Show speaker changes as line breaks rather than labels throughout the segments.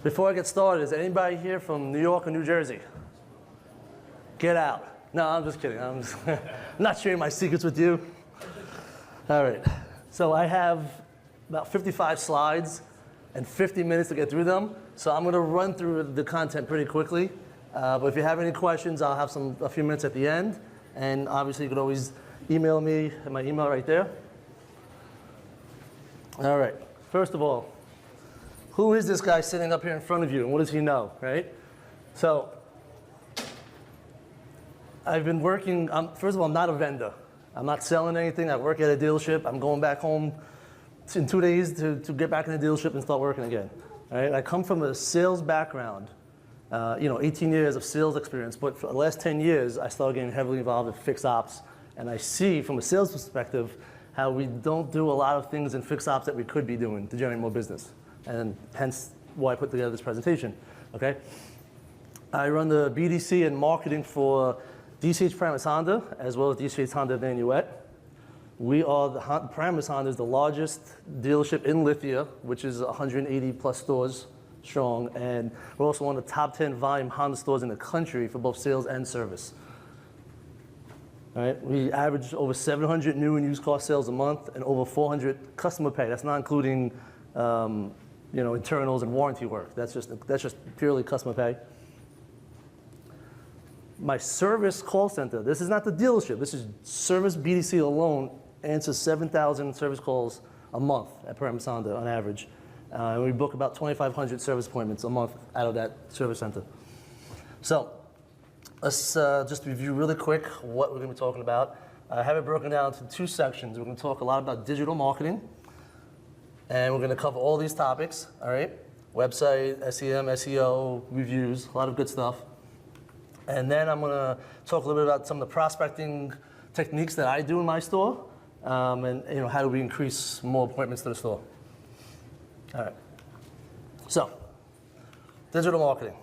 Before I get started, is anybody here from New York or New Jersey? Get out. No, I'm just kidding. I'm not sharing my secrets with you. All right. So I have about 55 slides and 50 minutes to get through them. So I'm going to run through the content pretty quickly. But if you have any questions, I'll have a few minutes at the end. And obviously, you can always email me at my email right there. All right. First of all, who is this guy sitting up here in front of you, and what does he know, right? So I've been working, first of all, I'm not a vendor. I'm not selling anything. I work at a dealership. I'm going back home in 2 days to get back in the dealership and start working again. All right? I come from a sales background, 18 years of sales experience, but for the last 10 years, I started getting heavily involved in fixed ops, and I see from a sales perspective how we don't do a lot of things in fixed ops that we could be doing to generate more business, and hence why I put together this presentation, okay? I run the BDC and marketing for DCH Paramus Honda, as well as DCH Honda Vanuette. We are Paramus Honda is the largest dealership in Lithia, which is 180 plus stores strong, and we're also one of the top 10 volume Honda stores in the country for both sales and service. All right, we average over 700 new and used car sales a month, and over 400 customer pay. That's not including, internals and warranty work. That's just purely customer pay. My service call center. This is not the dealership. This is service BDC alone. Answers 7,000 service calls a month at Paramus Honda on average. And we book about 2,500 service appointments a month out of that service center. So let's just review really quick what we're going to be talking about. I have it broken down into 2 sections. We're going to talk a lot about digital marketing, and we're going to cover all these topics, all right? Website, SEM, SEO, reviews, a lot of good stuff. And then I'm going to talk a little bit about some of the prospecting techniques that I do in my store, and how do we increase more appointments to the store. All right. So, digital marketing.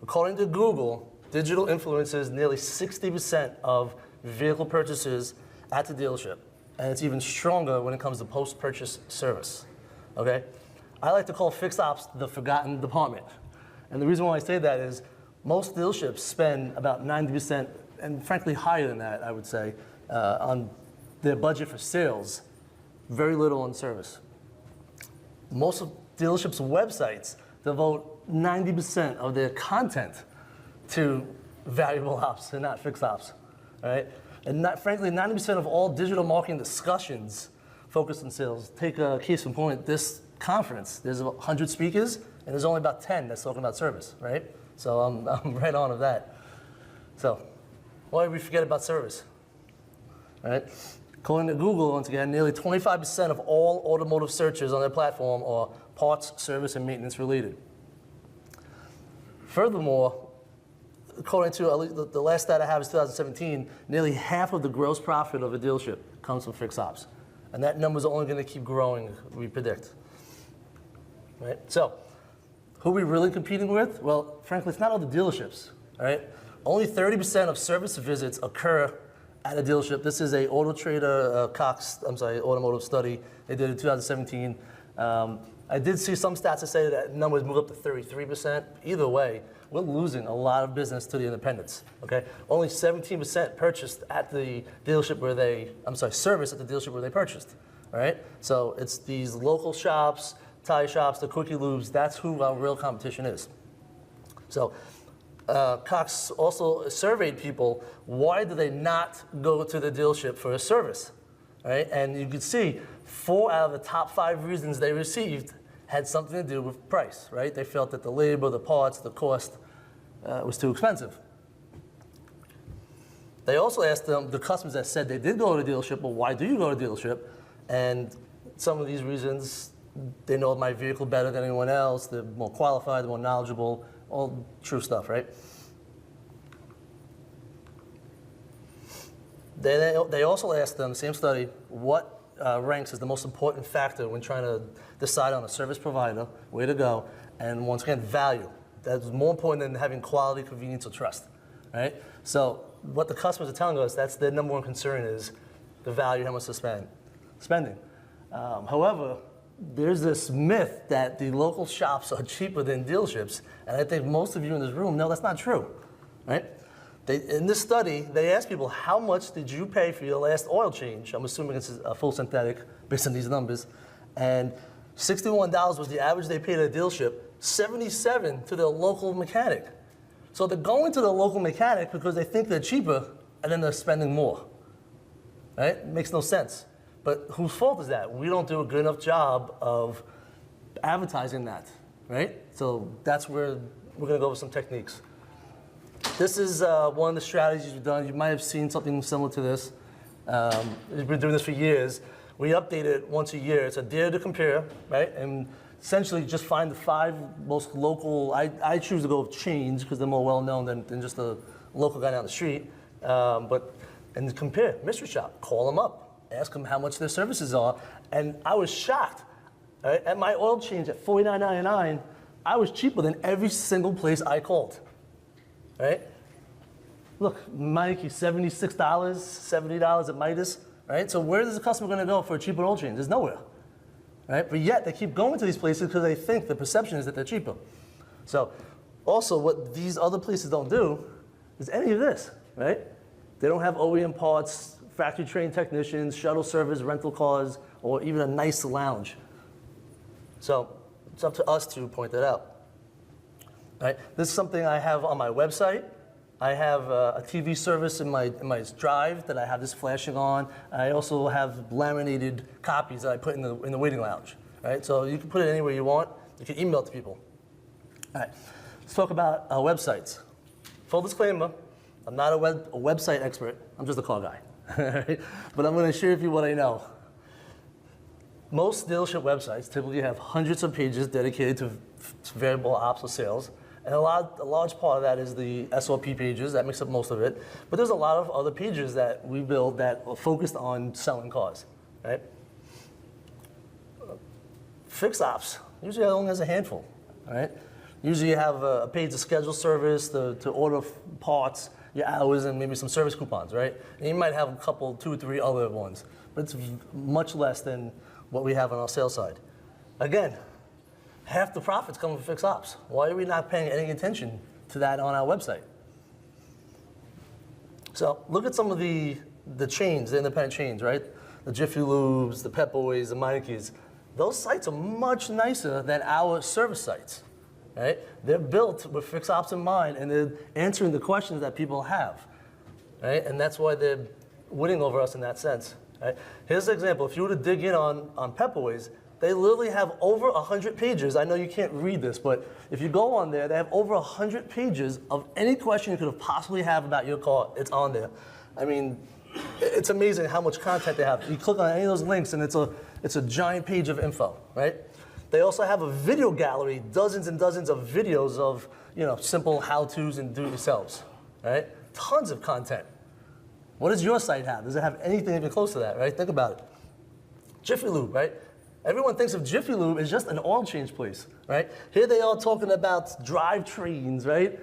According to Google, digital influences nearly 60% of vehicle purchases at the dealership, and it's even stronger when it comes to post-purchase service, okay? I like to call fixed ops the forgotten department. And the reason why I say that is most dealerships spend about 90%, and frankly higher than that, I would say, on their budget for sales, very little on service. Most of dealerships' websites devote 90% of their content to valuable ops and not fixed ops, all right? And frankly, 90% of all digital marketing discussions focus on sales. Take a case in point, this conference, there's 100 speakers, and there's only about 10 that's talking about service, right? So I'm right on with that. So why did we forget about service, all right? According to Google, once again, nearly 25% of all automotive searches on their platform are parts, service, and maintenance related. Furthermore, according to the last stat I have is 2017, nearly half of the gross profit of a dealership comes from fixed ops. And that number is only going to keep growing, we predict. Right? So, who are we really competing with? Well, frankly, it's not all the dealerships. All right? Only 30% of service visits occur at a dealership. This is a Auto Trader automotive study they did in 2017. I did see some stats that say that numbers move up to 33%. Either way, we're losing a lot of business to the independents, okay? Only 17% purchased at the dealership where service at the dealership where they purchased, all right? So it's these local shops, tire shops, the quickie lubes, that's who our real competition is. So Cox also surveyed people, why do they not go to the dealership for a service, right? And you can see 4 out of the top 5 reasons they received had something to do with price, right? They felt that the labor, the parts, the cost was too expensive. They also asked the customers that said they did go to the dealership, well, why do you go to the dealership? And some of these reasons, they know my vehicle better than anyone else, they're more qualified, they're more knowledgeable, all true stuff, right? They also asked them, same study, what ranks as the most important factor when trying to decide on a service provider, way to go, and once again, value. That's more important than having quality, convenience, or trust, right? So what the customers are telling us, that's their number one concern is the value, how much to spending. However, there's this myth that the local shops are cheaper than dealerships, and I think most of you in this room know that's not true, right? In this study, they asked people, how much did you pay for your last oil change? I'm assuming it's a full synthetic based on these numbers. And $61 was the average they paid at a dealership, $77 to their local mechanic. So they're going to the local mechanic because they think they're cheaper, and then they're spending more, right? It makes no sense. But whose fault is that? We don't do a good enough job of advertising that, right? So that's where we're gonna go with some techniques. This is one of the strategies we've done. You might have seen something similar to this. We've been doing this for years. We update it once a year. It's a dare to compare, right? And essentially just find the 5 most local, I choose to go with chains because they're more well-known than just a local guy down the street. And compare, mystery shop, call them up, ask them how much their services are. And I was shocked, right? At my oil change at $49.99, I was cheaper than every single place I called. Right? Look, Mikey, $76, $70 at Midas, right? So where is the customer gonna go for a cheaper oil change? There's nowhere, right? But yet they keep going to these places because they think the perception is that they're cheaper. So also what these other places don't do is any of this, right? They don't have OEM parts, factory trained technicians, shuttle service, rental cars, or even a nice lounge. So it's up to us to point that out. Right? This is something I have on my website. I have a TV service in my drive that I have this flashing on. I also have laminated copies that I put in the waiting lounge. Right? So you can put it anywhere you want. You can email it to people. All right. Let's talk about websites. Full disclaimer, I'm not a website expert. I'm just a car guy. But I'm going to share with you what I know. Most dealership websites typically have hundreds of pages dedicated to variable ops or sales. And a large part of that is the SOP pages. That makes up most of it. But there's a lot of other pages that we build that are focused on selling cars, right? Fix ops. Usually only has a handful, right? Usually you have a page to schedule service, to order parts, your hours, and maybe some service coupons, right? And you might have a couple, 2 or 3 other ones. But it's much less than what we have on our sales side. Again, half the profits come from fixed ops. Why are we not paying any attention to that on our website? So look at some of the chains, the independent chains, right? The Jiffy Lubes, the Pep Boys, the Meinekes. Those sites are much nicer than our service sites, right? They're built with fixed ops in mind, and they're answering the questions that people have, right? And that's why they're winning over us in that sense, right? Here's an example. If you were to dig in on Pep Boys, they literally have over 100 pages. I know you can't read this, but if you go on there, they have over 100 pages of any question you could have possibly have about your car. It's on there. I mean, it's amazing how much content they have. You click on any of those links, and it's a giant page of info, right? They also have a video gallery, dozens and dozens of videos of simple how-tos and do-it-yourselves, right? Tons of content. What does your site have? Does it have anything even close to that, right? Think about it. Jiffy Lube, right? Everyone thinks of Jiffy Lube as just an oil change place, right? Here they are talking about drivetrains, right?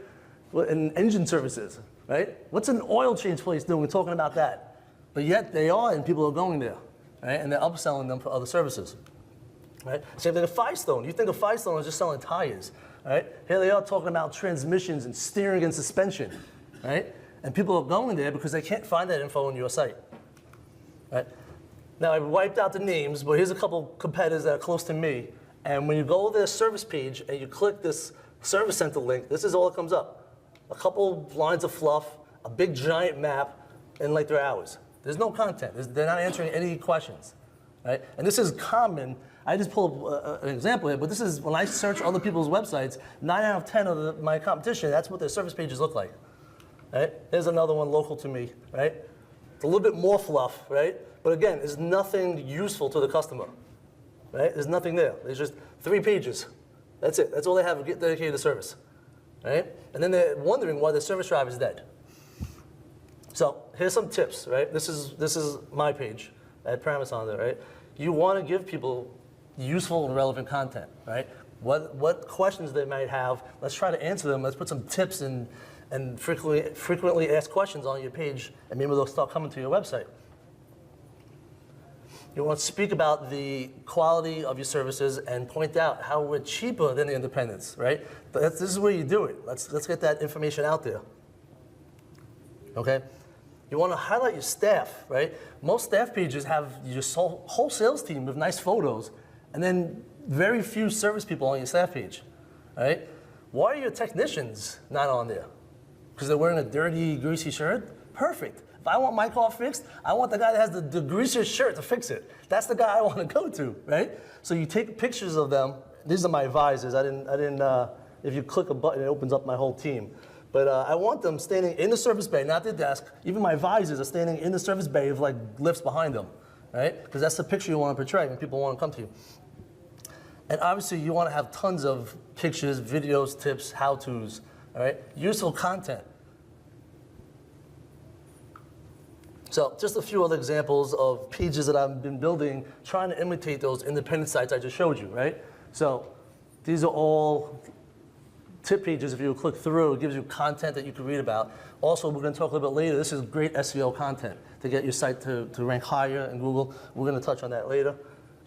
And engine services, right? What's an oil change place doing? We're talking about that. But yet they are, and people are going there, right? And they're upselling them for other services, right? Same thing with Firestone. You think of Firestone as just selling tires, right? Here they are talking about transmissions and steering and suspension, right? And people are going there because they can't find that info on your site, right? Now, I wiped out the names, but here's a couple competitors that are close to me. And when you go to their service page and you click this service center link, this is all that comes up. A couple lines of fluff, a big giant map, and like their hours. There's no content. They're not answering any questions, right? And this is common. I just pulled up an example here, but this is when I search other people's websites, 9 out of 10 of my competition, that's what their service pages look like, right? Here's another one local to me, right? It's a little bit more fluff, right? But again, there's nothing useful to the customer, right? There's nothing there. There's just 3 pages. That's it. That's all they have dedicated to service, right? And then they're wondering why the service drive is dead. So here's some tips, right? This is my page at Parameson, right? You want to give people useful and relevant content, right? What questions they might have, let's try to answer them. Let's put some tips and frequently asked questions on your page, and maybe they'll start coming to your website. You want to speak about the quality of your services and point out how we're cheaper than the independents, right? This is where you do it. Let's get that information out there, okay? You want to highlight your staff, right? Most staff pages have your whole sales team with nice photos, and then very few service people on your staff page, right? Why are your technicians not on there? Because they're wearing a dirty, greasy shirt? Perfect. If I want my car fixed, I want the guy that has the greasiest shirt to fix it. That's the guy I want to go to, right? So you take pictures of them. These are my advisors. If you click a button, it opens up my whole team. But I want them standing in the service bay, not their desk. Even my advisors are standing in the service bay with like lifts behind them, right? Because that's the picture you want to portray when people want to come to you. And obviously you want to have tons of pictures, videos, tips, how-tos, all right? Useful content. So just a few other examples of pages that I've been building, trying to imitate those independent sites I just showed you, right? So these are all tip pages. If you click through, it gives you content that you can read about. Also, we're going to talk a little bit later. This is great SEO content to get your site to rank higher in Google. We're going to touch on that later.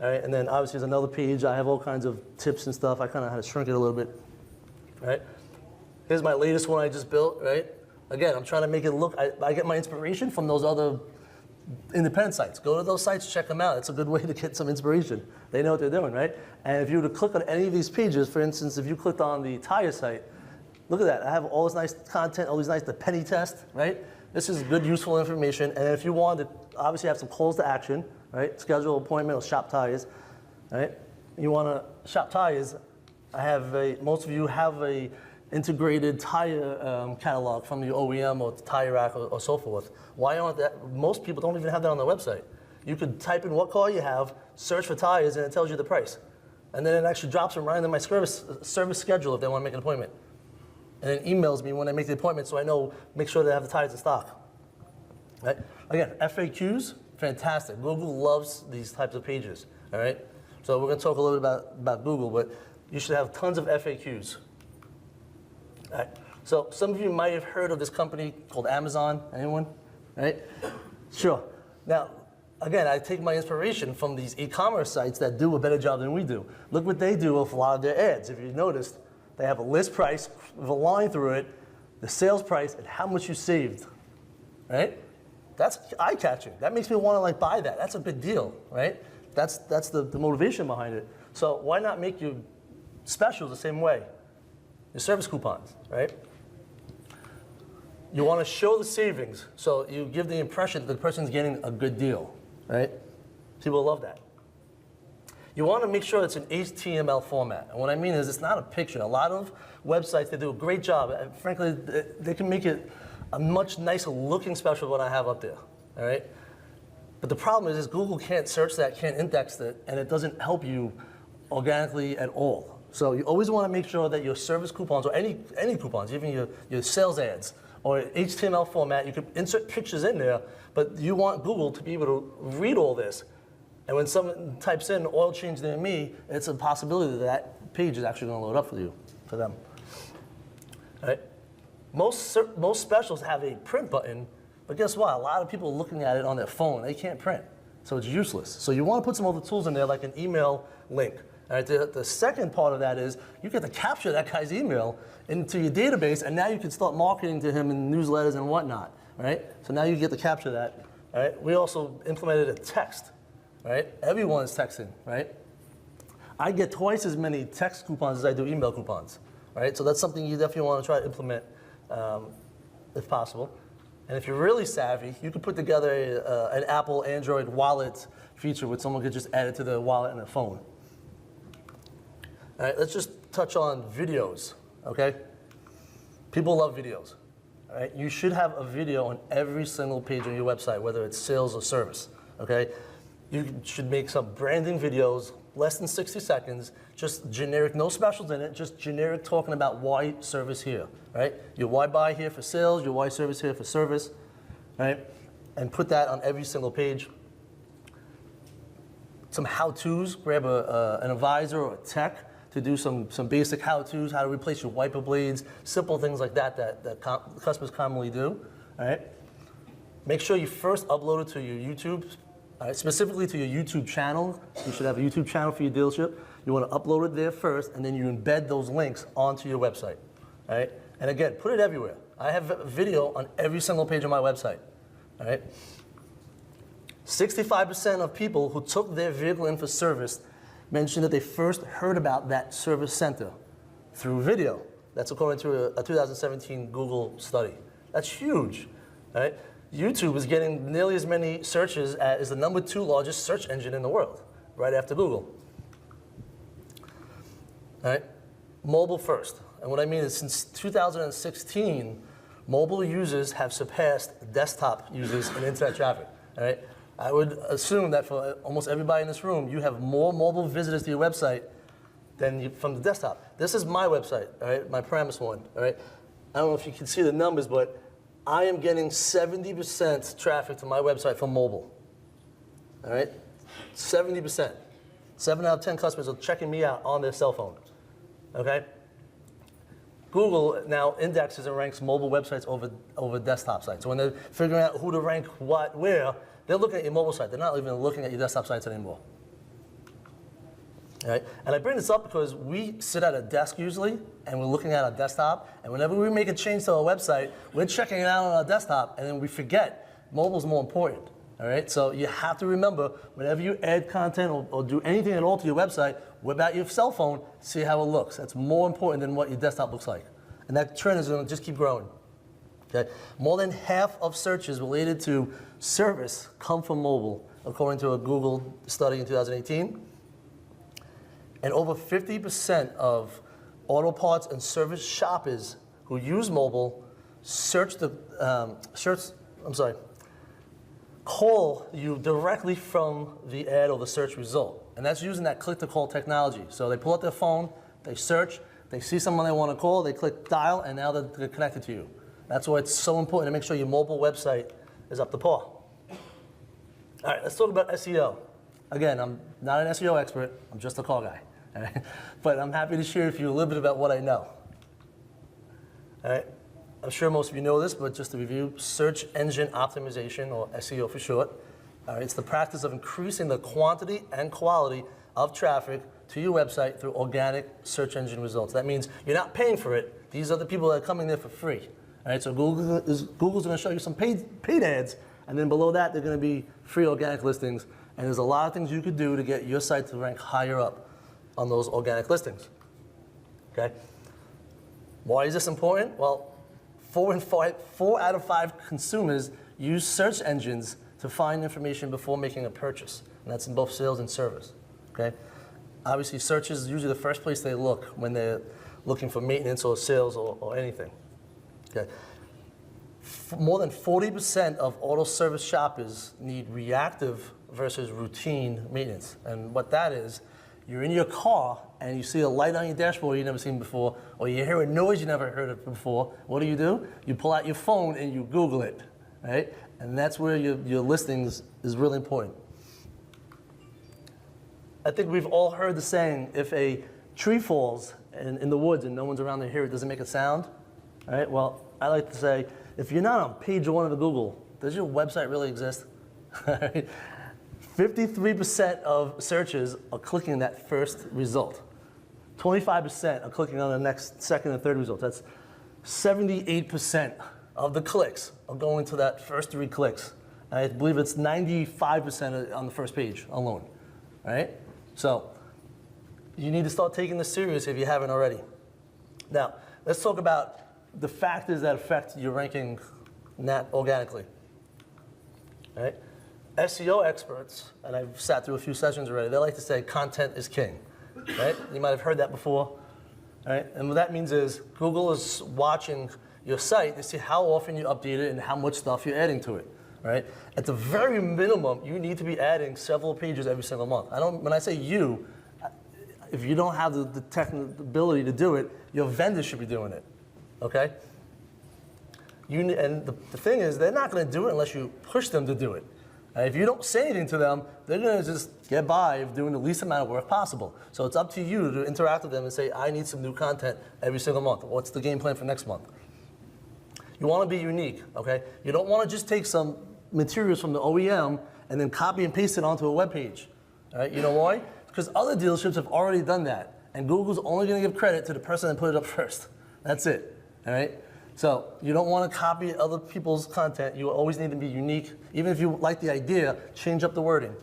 All right, and then obviously there's another page. I have all kinds of tips and stuff. I kind of had to shrink it a little bit. All right, here's my latest one I just built, right? Again, I'm trying to make it look, I get my inspiration from those other independent sites. Go to those sites, check them out. It's a good way to get some inspiration. They know what they're doing, right? And if you were to click on any of these pages, for instance, if you clicked on the tire site, look at that. I have all this nice content, all these nice, the penny test, right? This is good, useful information. And if you want to obviously have some calls to action, right? Schedule an appointment or shop tires, right? You want to shop tires, most of you have a integrated tire catalog from the OEM or the tire rack or so forth. Why aren't that? Most people don't even have that on their website. You could type in what car you have, search for tires, and it tells you the price. And then it actually drops them right into my service schedule if they want to make an appointment. And it emails me when I make the appointment so I know, make sure they have the tires in stock. Right? Again, FAQs, fantastic. Google loves these types of pages, all right? So we're going to talk a little bit about Google, but you should have tons of FAQs. All right. So some of you might have heard of this company called Amazon. Anyone? Right? Sure. Now, again, I take my inspiration from these e-commerce sites that do a better job than we do. Look what they do with a lot of their ads. If you noticed, they have a list price with a line through it, the sales price, and how much you saved. Right? That's eye-catching. That makes me want to like buy that. That's a big deal, right? That's the motivation behind it. So why not make your specials the same way? Your service coupons, right? You want to show the savings, so you give the impression that the person's getting a good deal, right? People love that. You want to make sure it's an HTML format. And what I mean is it's not a picture. A lot of websites, they do a great job. And frankly, they can make it a much nicer looking special than what I have up there, all right? But the problem is Google can't search that, can't index it, and it doesn't help you organically at all. So you always want to make sure that your service coupons, or any coupons, even your sales ads, or HTML format, you can insert pictures in there, but you want Google to be able to read all this. And when someone types in oil change near me, it's a possibility that that page is actually going to load up for them. All right? Most specials have a print button, but guess what? A lot of people are looking at it on their phone. They can't print, so it's useless. So you want to put some other tools in there, like an email link. All right, the second part of that is you get to capture that guy's email into your database, and now you can start marketing to him in newsletters and whatnot, right? So now you get to capture that, all right? We also implemented a text, right? Everyone is texting, right? I get twice as many text coupons as I do email coupons, right? So that's something you definitely want to try to implement if possible. And if you're really savvy, you can put together an Apple Android wallet feature where someone could just add it to the wallet on their phone. All right, let's just touch on videos, okay? People love videos, all right? You should have a video on every single page on your website, whether it's sales or service, okay? You should make some branding videos, less than 60 seconds, just generic, no specials in it, just generic talking about why service here, right? Your why buy here for sales, your why service here for service, right? And put that on every single page. Some how-tos, grab an advisor or a tech to do some basic how-tos, how to replace your wiper blades, simple things like that customers commonly do, all right? Make sure you first upload it to your YouTube All right, specifically to your YouTube channel. You should have a YouTube channel for your dealership. You want to upload it there first, and then you embed those links onto your website. All right? And again, put it everywhere. I have a video on every single page of my website. All right? 65% of people who took their vehicle in for service mentioned that they first heard about that service center through video. That's according to a 2017 Google study. That's huge. All right? YouTube is getting nearly as many searches as the #2 largest search engine in the world, right after Google. All right? Mobile first. And what I mean is since 2016, mobile users have surpassed desktop users in internet traffic. All right? I would assume that for almost everybody in this room, you have more mobile visitors to your website than from the desktop. This is my website, all right? My premise one, all right? I don't know if you can see the numbers, but I am getting 70% traffic to my website from mobile, all right? 70%. 7 out of 10 customers are checking me out on their cell phone, okay? Google now indexes and ranks mobile websites over desktop sites. So when they're figuring out who to rank what, where, they're looking at your mobile site. They're not even looking at your desktop sites anymore. All right? And I bring this up because we sit at a desk usually, and we're looking at our desktop, and whenever we make a change to our website, we're checking it out on our desktop, and then we forget mobile's more important. All right? So you have to remember, whenever you add content or do anything at all to your website, whip out your cell phone, see how it looks. That's more important than what your desktop looks like. And that trend is going to just keep growing. Okay? More than half of searches related to service come from mobile, according to a Google study in 2018. And over 50% of auto parts and service shoppers who use mobile call you directly from the ad or the search result. And that's using that click-to-call technology. So they pull out their phone, they search, they see someone they want to call, they click dial, and now they're connected to you. That's why it's so important to make sure your mobile website is up to par. All right, let's talk about SEO. Again, I'm not an SEO expert, I'm just a call guy. All right? But I'm happy to share with you a little bit about what I know. All right? I'm sure most of you know this, but just to review, search engine optimization, or SEO for short. All right, it's the practice of increasing the quantity and quality of traffic to your website through organic search engine results. That means you're not paying for it. These are the people that are coming there for free. All right, so Google's going to show you some paid ads, and then below that, they're going to be free organic listings. And there's a lot of things you could do to get your site to rank higher up on those organic listings. Okay? Why is this important? Well, 4 out of 5 consumers use search engines to find information before making a purchase, and that's in both sales and service. Okay? Obviously, search is usually the first place they look when they're looking for maintenance or sales or anything. Okay? More than 40% of auto service shoppers need reactive versus routine maintenance. And what that is, you're in your car and you see a light on your dashboard you've never seen before, or you hear a noise you never heard of before. What do? You pull out your phone and you Google it, right? And that's where your listings is really important. I think we've all heard the saying, if a tree falls in the woods and no one's around to hear it, does it make a sound? All right, well, I like to say, if you're not on page 1 of the Google, does your website really exist? 53% of searches are clicking that first result. 25% are clicking on the next, second, and third result. That's 78% of the clicks are going to that first 3 clicks. I believe it's 95% on the first page alone, right? So you need to start taking this serious if you haven't already. Now, let's talk about the factors that affect your ranking organically, all right? SEO experts, and I've sat through a few sessions already, they like to say content is king, right? You might have heard that before, right? And what that means is Google is watching your site to see how often you update it and how much stuff you're adding to it, right? At the very minimum, you need to be adding several pages every single month. When I say you, if you don't have the technical ability to do it, your vendor should be doing it, okay? And the thing is, they're not going to do it unless you push them to do it. If you don't say anything to them, they're going to just get by of doing the least amount of work possible. So it's up to you to interact with them and say, I need some new content every single month. What's the game plan for next month? You want to be unique, okay? You don't want to just take some materials from the OEM and then copy and paste it onto a web page. All right, you know why? Because other dealerships have already done that, and Google's only going to give credit to the person that put it up first. That's it. All right. So you don't want to copy other people's content. You always need to be unique. Even if you like the idea, change up the wording.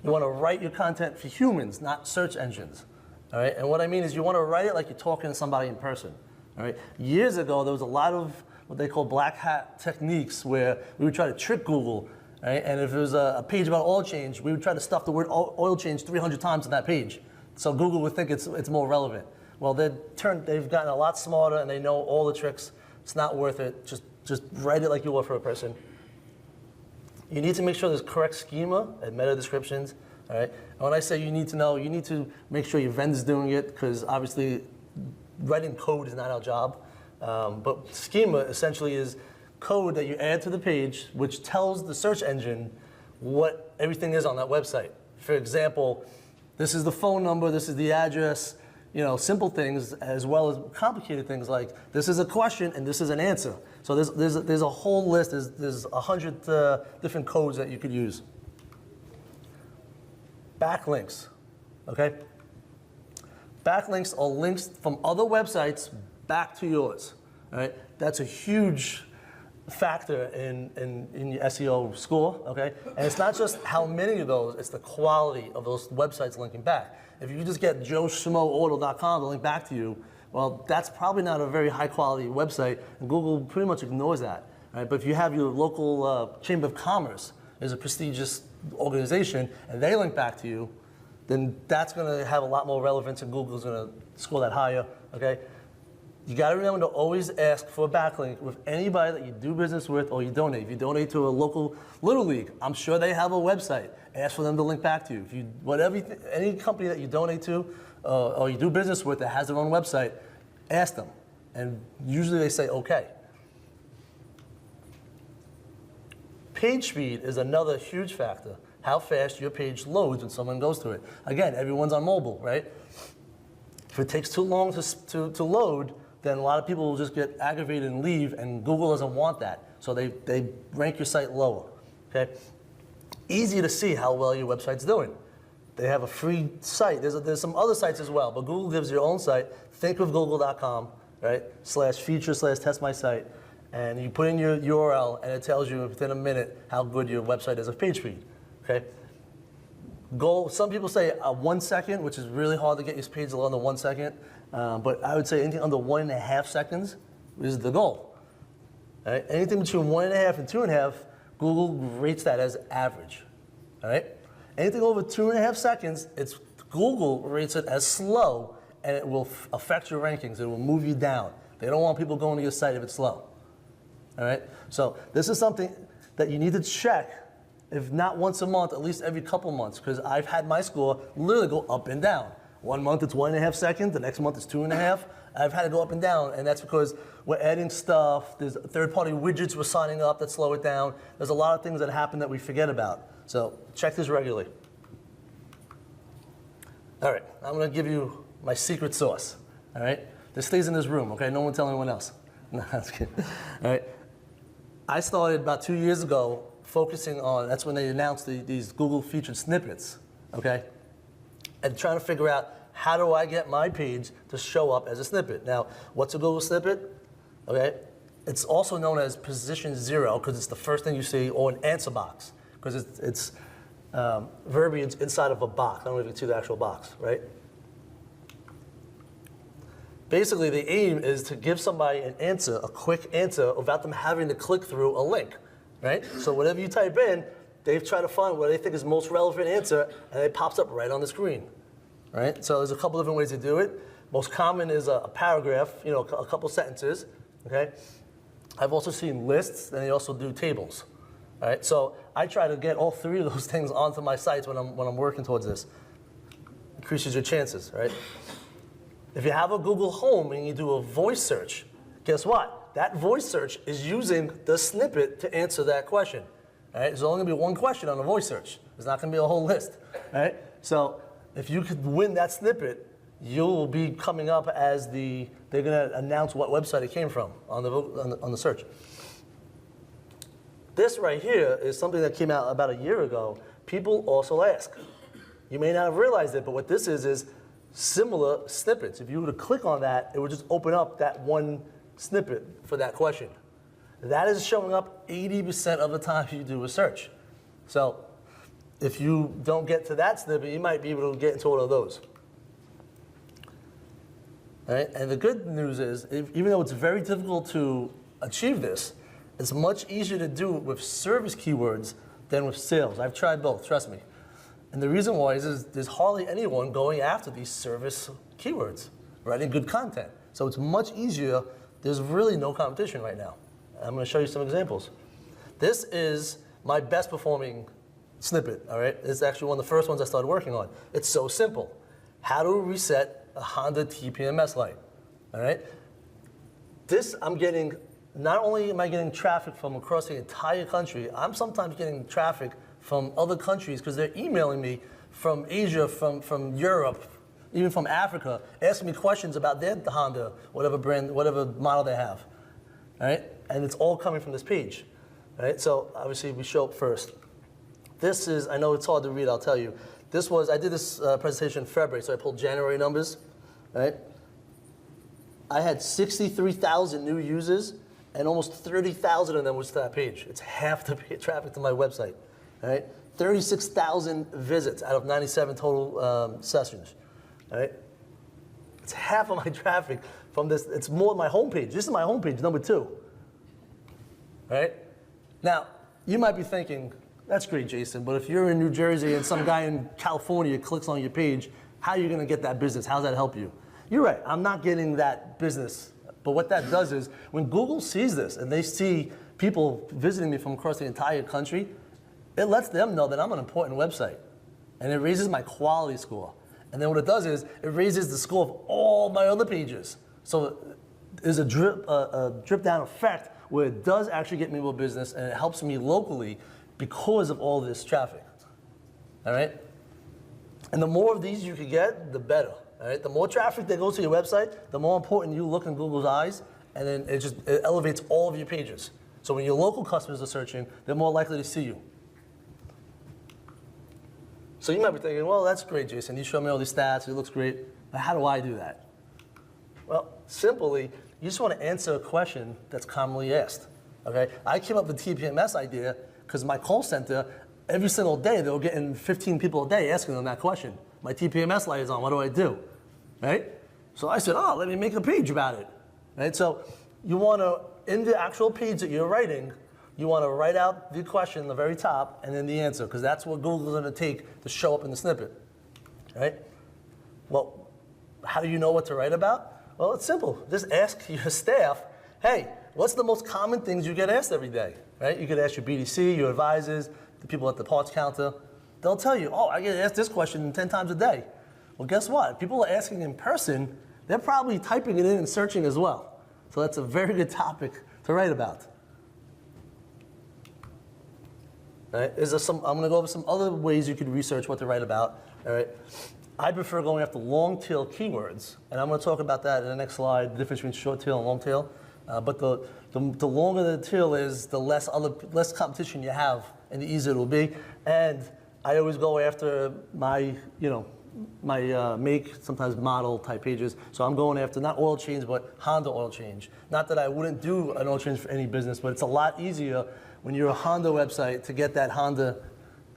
You want to write your content for humans, not search engines. All right? And what I mean is you want to write it like you're talking to somebody in person. All right? Years ago, there was a lot of what they call black hat techniques where we would try to trick Google. Right? And if it was a page about oil change, we would try to stuff the word oil change 300 times on that page. So Google would think it's more relevant. Well, they've gotten a lot smarter and they know all the tricks. It's not worth it. Just write it like you would for a person. You need to make sure there's correct schema and meta descriptions. All right? And when I say you need to know, you need to make sure your vendor's doing it, because obviously writing code is not our job. But schema essentially is code that you add to the page which tells the search engine what everything is on that website. For example, this is the phone number, this is the address, you know, simple things as well as complicated things like this is a question and this is an answer. So there's a whole list, there's 100 different codes that you could use. Backlinks, okay? Backlinks are links from other websites back to yours, all right? That's a huge factor in your SEO score, okay? And it's not just how many of those, it's the quality of those websites linking back. If you just get joeschmoauto.com to link back to you, well, that's probably not a very high quality website, and Google pretty much ignores that, right? But if you have your local Chamber of Commerce, is a prestigious organization, and they link back to you, then that's gonna have a lot more relevance and Google's gonna score that higher, okay? You gotta remember to always ask for a backlink with anybody that you do business with or you donate. If you donate to a local Little League, I'm sure they have a website. Ask for them to link back to you. If you, any company that you donate to or you do business with that has their own website, ask them. And usually they say, okay. Page speed is another huge factor. How fast your page loads when someone goes to it. Again, everyone's on mobile, right? If it takes too long to load, then a lot of people will just get aggravated and leave, and Google doesn't want that. So they rank your site lower, okay? Easy to see how well your website's doing. They have a free site. There's some other sites as well, but Google gives your own site, thinkofgoogle.com, right? /feature/test my site. And you put in your URL, and it tells you within a minute how good your website is of page speed, okay? Some people say 1 second, which is really hard to get your page under 1 second, but I would say anything under 1.5 seconds is the goal. All right? Anything between 1.5 and 2.5, Google rates that as average. All right? Anything over 2.5 seconds, Google rates it as slow, and it will affect your rankings. It will move you down. They don't want people going to your site if it's slow. All right? So this is something that you need to check. If not once a month, at least every couple months, because I've had my score literally go up and down. 1 month it's 1.5 seconds, the next month it's 2.5. I've had to go up and down, and that's because we're adding stuff. There's third-party widgets we're signing up that slow it down. There's a lot of things that happen that we forget about. So check this regularly. All right, I'm gonna give you my secret sauce. All right, this stays in this room, okay? No one tell anyone else. No, that's kidding. All right, I started about 2 years ago focusing on, that's when they announced these Google featured snippets, okay? And trying to figure out how do I get my page to show up as a snippet. Now, what's a Google snippet? Okay, it's also known as position 0 because it's the first thing you see, or an answer box because it's verbiage inside of a box. I don't know if you can see the actual box, right? Basically, the aim is to give somebody an answer, a quick answer, without them having to click through a link. Right? So whatever you type in, they've tried to find what they think is the most relevant answer, and it pops up right on the screen. Right? So there's a couple different ways to do it. Most common is a paragraph, you know, a couple sentences. Okay? I've also seen lists, and they also do tables. All right? So I try to get all three of those things onto my sites when I'm working towards this. Increases your chances, right? If you have a Google Home and you do a voice search, guess what? That voice search is using the snippet to answer that question. All right? There's only going to be one question on a voice search. There's not going to be a whole list. All right? So if you could win that snippet, you'll be coming up as they're going to announce what website it came from on the search. this right here is something that came out about a year ago. People also ask. You may not have realized it, but what this is similar snippets. If you were to click on that, it would just open up that one snippet for that question. That is showing up 80% of the time you do a search. So if you don't get to that snippet, you might be able to get into one of those. All right? And the good news is, even though it's very difficult to achieve this, it's much easier to do it with service keywords than with sales. I've tried both, trust me. And the reason why is there's hardly anyone going after these service keywords, writing good content. So it's much easier. There's really no competition right now. I'm going to show you some examples. This is my best performing snippet, all right? It's actually one of the first ones I started working on. It's so simple. How to reset a Honda TPMS light, all right? This I'm getting, not only am I getting traffic from across the entire country, I'm sometimes getting traffic from other countries because they're emailing me from Asia, from Europe, even from Africa, asking me questions about their Honda, whatever brand, whatever model they have, all right? And it's all coming from this page, all right? So obviously we show up first. This is, I know it's hard to read, I'll tell you. This was, I did this presentation in February, so I pulled January numbers, right? I had 63,000 new users, and almost 30,000 of them was to that page. It's half the traffic to my website, all right? 36,000 visits out of 97 total sessions, all right? It's half of my traffic from this. It's more my homepage. This is my homepage, number 2, all right? Now, you might be thinking, that's great, Jason, but if you're in New Jersey and some guy in California clicks on your page, how are you going to get that business? How does that help you? You're right, I'm not getting that business. But what that does is, when Google sees this and they see people visiting me from across the entire country, it lets them know that I'm an important website. And it raises my quality score. And then what it does is, it raises the score of all my other pages. So there's a drip down effect where it does actually get me more business, and it helps me locally because of all this traffic, all right? And the more of these you can get, the better, all right? The more traffic that goes to your website, the more important you look in Google's eyes, and then it elevates all of your pages. So when your local customers are searching, they're more likely to see you. So you might be thinking, well, that's great, Jason. You show me all these stats, it looks great, but how do I do that? Well, simply, you just want to answer a question that's commonly asked, okay? I came up with the TPMS idea because my call center, every single day, they were getting 15 people a day asking them that question. My TPMS light is on, what do I do, right? So I said, oh, let me make a page about it, right? So you want to, in the actual page that you're writing, you want to write out the question at the very top and then the answer, because that's what Google's going to take to show up in the snippet, right? Well, how do you know what to write about? Well, it's simple. Just ask your staff, hey, what's the most common things you get asked every day, right? You could ask your BDC, your advisors, the people at the parts counter. They'll tell you, oh, I get asked this question 10 times a day. Well, guess what? If people are asking in person, they're probably typing it in and searching as well. So that's a very good topic to write about. All right, I'm going to go over some other ways you could research what to write about. All right, I prefer going after long tail keywords, and I'm going to talk about that in the next slide, the difference between short tail and long tail. But the longer the tail is, the less competition you have, and the easier it will be. And I always go after my make, sometimes model type pages. So I'm going after not oil change, but Honda oil change. Not that I wouldn't do an oil change for any business, but it's a lot easier when you're a Honda website to get that Honda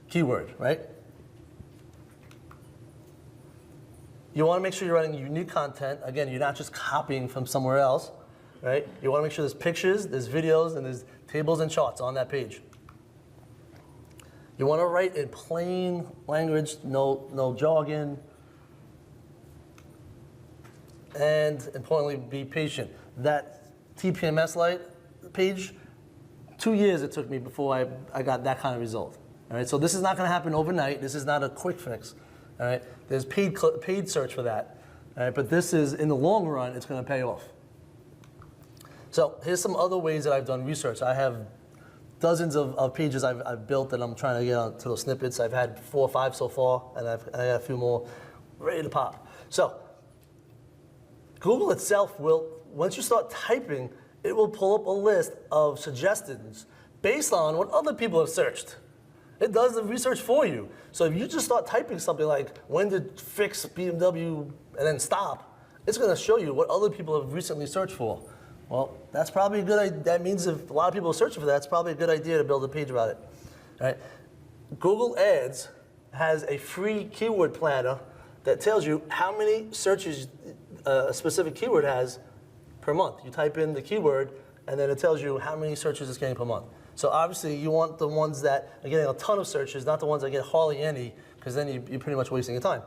keyword, right? You want to make sure you're writing unique content. Again, you're not just copying from somewhere else, right? You want to make sure there's pictures, there's videos, and there's tables and charts on that page. You want to write in plain language, no jargon, and importantly, be patient. That TPMS light page, 2 years it took me before I got that kind of result. All right, so this is not going to happen overnight. This is not a quick fix. All right, there's paid search for that. All right, but this is, in the long run, it's going to pay off. So here's some other ways that I've done research. I have dozens of pages I've built that I'm trying to get onto those snippets. I've had 4 or 5 so far, and I got a few more ready to pop. So Google itself will, once you start typing, it will pull up a list of suggestions based on what other people have searched. It does the research for you. So if you just start typing something like, when did fix BMW and then stop, it's going to show you what other people have recently searched for. Well, that's probably a good idea. That means if a lot of people are searching for that, it's probably a good idea to build a page about it. All right? Google Ads has a free keyword planner that tells you how many searches a specific keyword has per month. You type in the keyword, and then it tells you how many searches it's getting per month. So obviously, you want the ones that are getting a ton of searches, not the ones that get hardly any, because then you're pretty much wasting your time.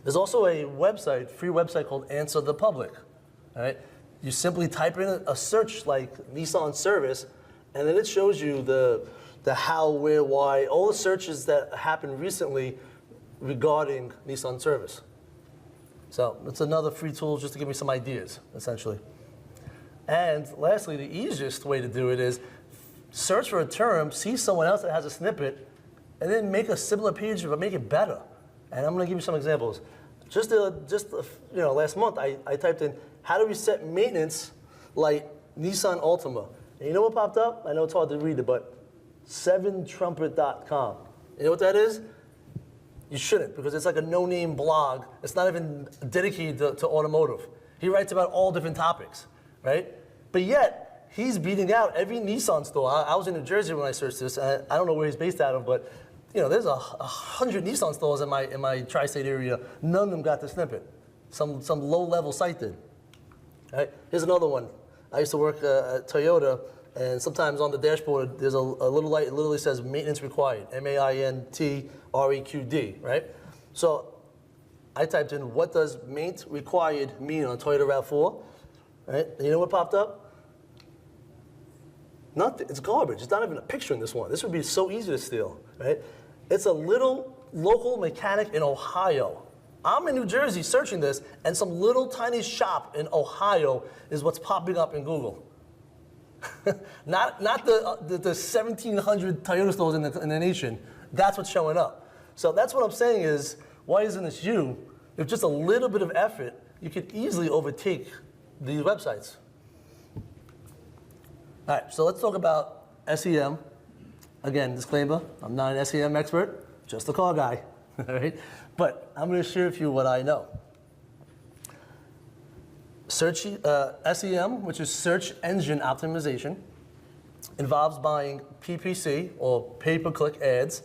There's also a website, free website called Answer the Public. All right? You simply type in a search like Nissan service, and then it shows you the how, where, why, all the searches that happened recently regarding Nissan service. So it's another free tool just to give me some ideas, essentially. And lastly, the easiest way to do it is search for a term, see someone else that has a snippet, and then make a similar page but make it better. And I'm going to give you some examples. Just last month, I typed in, how do we set maintenance like Nissan Altima? And you know what popped up? I know it's hard to read it, but 7trumpet.com. You know what that is? You shouldn't, because it's like a no-name blog. It's not even dedicated to automotive. He writes about all different topics, right? But yet, he's beating out every Nissan store. I was in New Jersey when I searched this. I don't know where he's based out of, but there's 100 Nissan stores in my tri-state area. None of them got the snippet. Some low-level site did. Right? Here's another one. I used to work at Toyota, and sometimes on the dashboard, there's a little light. It literally says maintenance required, MAINTREQD, right? So I typed in, what does maint required mean on Toyota RAV4? Right? And you know what popped up? Nothing. It's garbage. It's not even a picture in this one. This would be so easy to steal, right? It's a little local mechanic in Ohio. I'm in New Jersey searching this, and some little tiny shop in Ohio is what's popping up in Google. not the 1,700 Toyota stores in the nation. That's what's showing up. So that's what I'm saying is, why isn't this you? With just a little bit of effort, you could easily overtake these websites. All right, so let's talk about SEM. Again, disclaimer, I'm not an SEM expert, just a car guy, all right? But I'm going to share with you what I know. SEM, which is search engine optimization, involves buying PPC, or pay-per-click ads,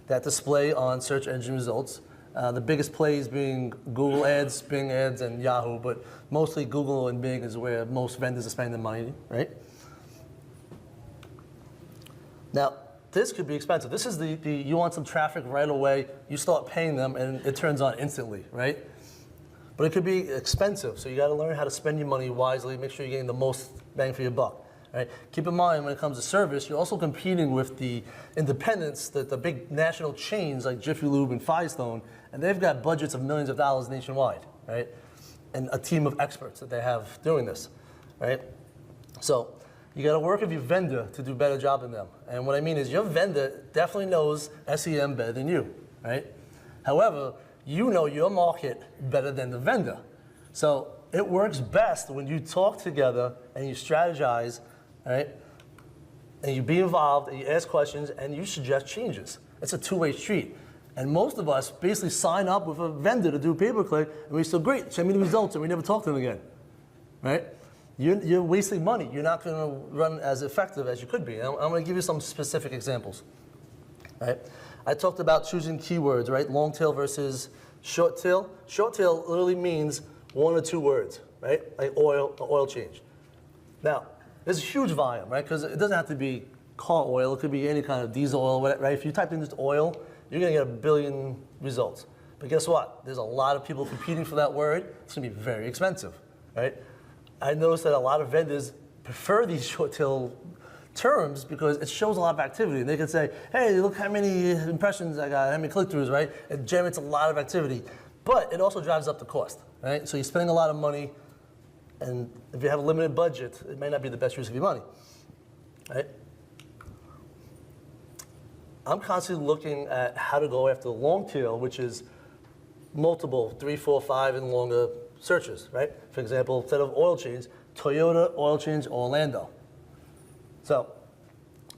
that display on search engine results. The biggest plays being Google ads, Bing ads, and Yahoo, but mostly Google and Bing is where most vendors are spending money, right? Now, this could be expensive. This is you want some traffic right away, you start paying them, and it turns on instantly, right? But it could be expensive, so you got to learn how to spend your money wisely, make sure you're getting the most bang for your buck. Right? Keep in mind, when it comes to service, you're also competing with the independents, the big national chains like Jiffy Lube and Firestone, and they've got budgets of millions of dollars nationwide, right? And a team of experts that they have doing this, right? So you got to work with your vendor to do a better job than them. And what I mean is your vendor definitely knows SEM better than you, right? However, you know your market better than the vendor. So it works best when you talk together and you strategize, right? And you be involved and you ask questions and you suggest changes. It's a two-way street. And most of us basically sign up with a vendor to do pay-per-click, and we say, great, send me the results, and we never talk to them again, right? You're wasting money. You're not going to run as effective as you could be. I'm going to give you some specific examples, right? I talked about choosing keywords, right? Long tail versus short tail. Short tail literally means one or two words, right? Like oil change. Now, there's a huge volume, right? Because it doesn't have to be car oil. It could be any kind of diesel oil, right? If you type in just oil, you're going to get 1 billion results. But guess what? There's a lot of people competing for that word. It's going to be very expensive, right? I noticed that a lot of vendors prefer these short tail terms because it shows a lot of activity. And they can say, hey, look how many impressions I got, how many click-throughs, right? It generates a lot of activity. But it also drives up the cost, right? So you're spending a lot of money, and if you have a limited budget, it may not be the best use of your money, right? I'm constantly looking at how to go after the long tail, which is multiple, 3, 4, 5, and longer searches, right? For example, instead of oil change, Toyota oil change Orlando. So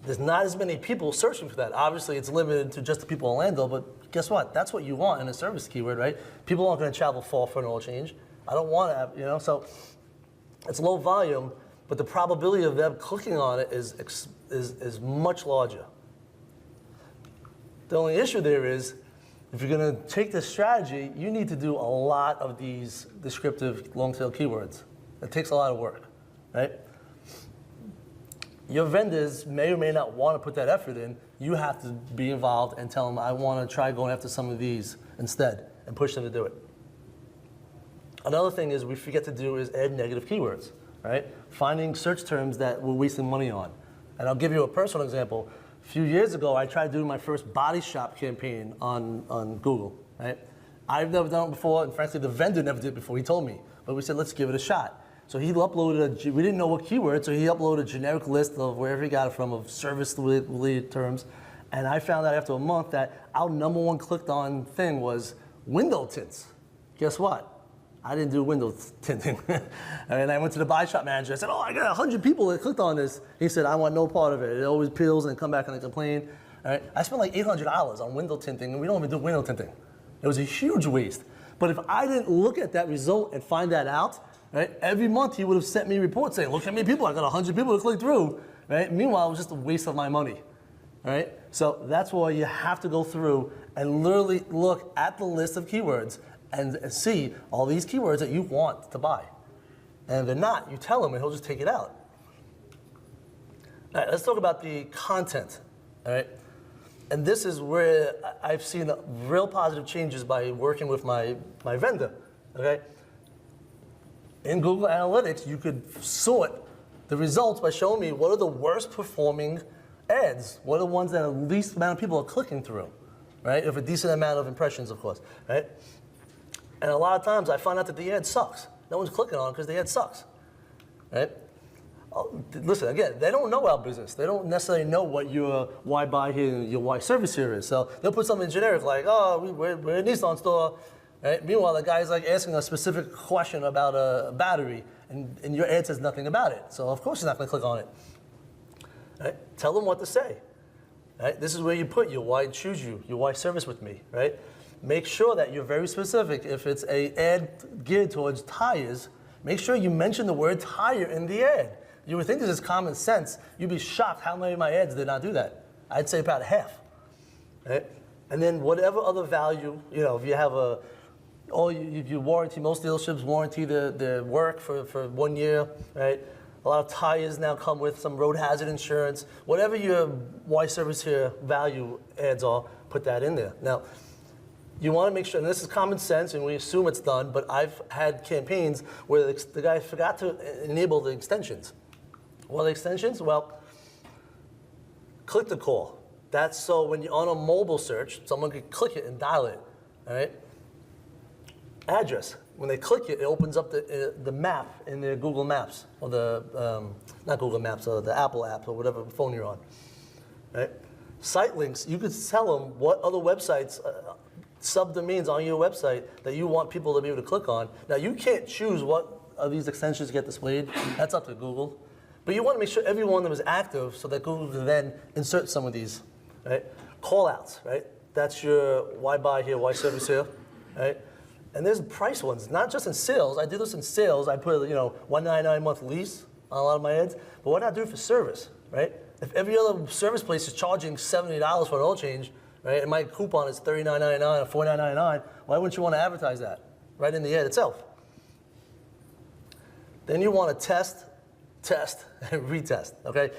There's not as many people searching for that. Obviously, it's limited to just the people in Orlando, but guess what? That's what you want in a service keyword, right? People aren't going to travel far for an oil change. I don't want to have, you know, so it's low volume, but the probability of them clicking on it is much larger. The only issue there is, if you're going to take this strategy, you need to do a lot of these descriptive long-tail keywords. It takes a lot of work, right? Your vendors may or may not want to put that effort in. You have to be involved and tell them, I want to try going after some of these instead, and push them to do it. Another thing is we forget to do is add negative keywords, right? Finding search terms that we're wasting money on. And I'll give you a personal example. A few years ago, I tried doing my first body shop campaign on Google, right? I've never done it before, and frankly, the vendor never did it before. He told me, but we said, let's give it a shot. So he uploaded, we didn't know what keyword, so he uploaded a generic list of wherever he got it from, of service-related terms. And I found out after a month that our #1 clicked on thing was window tints. Guess what? I didn't do window tinting. And I went to the body shop manager. I said, oh, I got 100 people that clicked on this. He said, I want no part of it. It always peels and come back and they complain. All right? I spent like $800 on window tinting, and we don't even do window tinting. It was a huge waste. But if I didn't look at that result and find that out, right, every month he would have sent me reports saying, look how many people, I got 100 people to click through. Right? Meanwhile, it was just a waste of my money. Right? So that's why you have to go through and literally look at the list of keywords and see all these keywords that you want to buy. And if they're not, you tell him and he'll just take it out. All right, let's talk about the content. All right? And this is where I've seen real positive changes by working with my vendor. Okay? In Google Analytics, you could sort the results by showing me what are the worst performing ads. What are the ones that the least amount of people are clicking through, right? If a decent amount of impressions, of course, right? And a lot of times I find out that the ad sucks. No one's clicking on it because the ad sucks, right? Listen, again, they don't know our business. They don't necessarily know what your why buy here and your why service here is. So they'll put something generic like, oh, we're a Nissan store. Right? Meanwhile, the guy's like asking a specific question about a battery, and your ad says nothing about it. So of course he's not going to click on it. Right? Tell them what to say. Right? This is where you put your why choose you, your why service with me. Right? Make sure that you're very specific. If it's an ad geared towards tires, make sure you mention the word tire in the ad. You would think this is common sense. You'd be shocked how many of my ads did not do that. I'd say about half. Right? And then whatever other value, you know, if you have a you warranty, most dealerships warranty their work for 1 year, right? A lot of tires now come with some road hazard insurance. Whatever your why service here value ads are, put that in there. Now, you want to make sure, and this is common sense, and we assume it's done, but I've had campaigns where the guy forgot to enable the extensions. What are the extensions? Well, click to call. That's so when you're on a mobile search, someone could click it and dial it, all right? Address. When they click it, it opens up the map in their Google Maps, or the, not Google Maps, the Apple app, or whatever phone you're on. Right? Site links, you could tell them what other websites, subdomains on your website that you want people to be able to click on. Now, you can't choose what of these extensions get displayed. That's up to Google. But you want to make sure every one of them is active so that Google can then insert some of these. Right? Call outs, right? That's your why buy here, why service here, right? And there's price ones, not just in sales. I do this in sales. I put, $199 month lease on a lot of my ads. But why not do it for service, right? If every other service place is charging $70 for an oil change, right, and my coupon is $39.99 or $49.99, why wouldn't you want to advertise that right in the ad itself? Then you want to test, and retest, okay?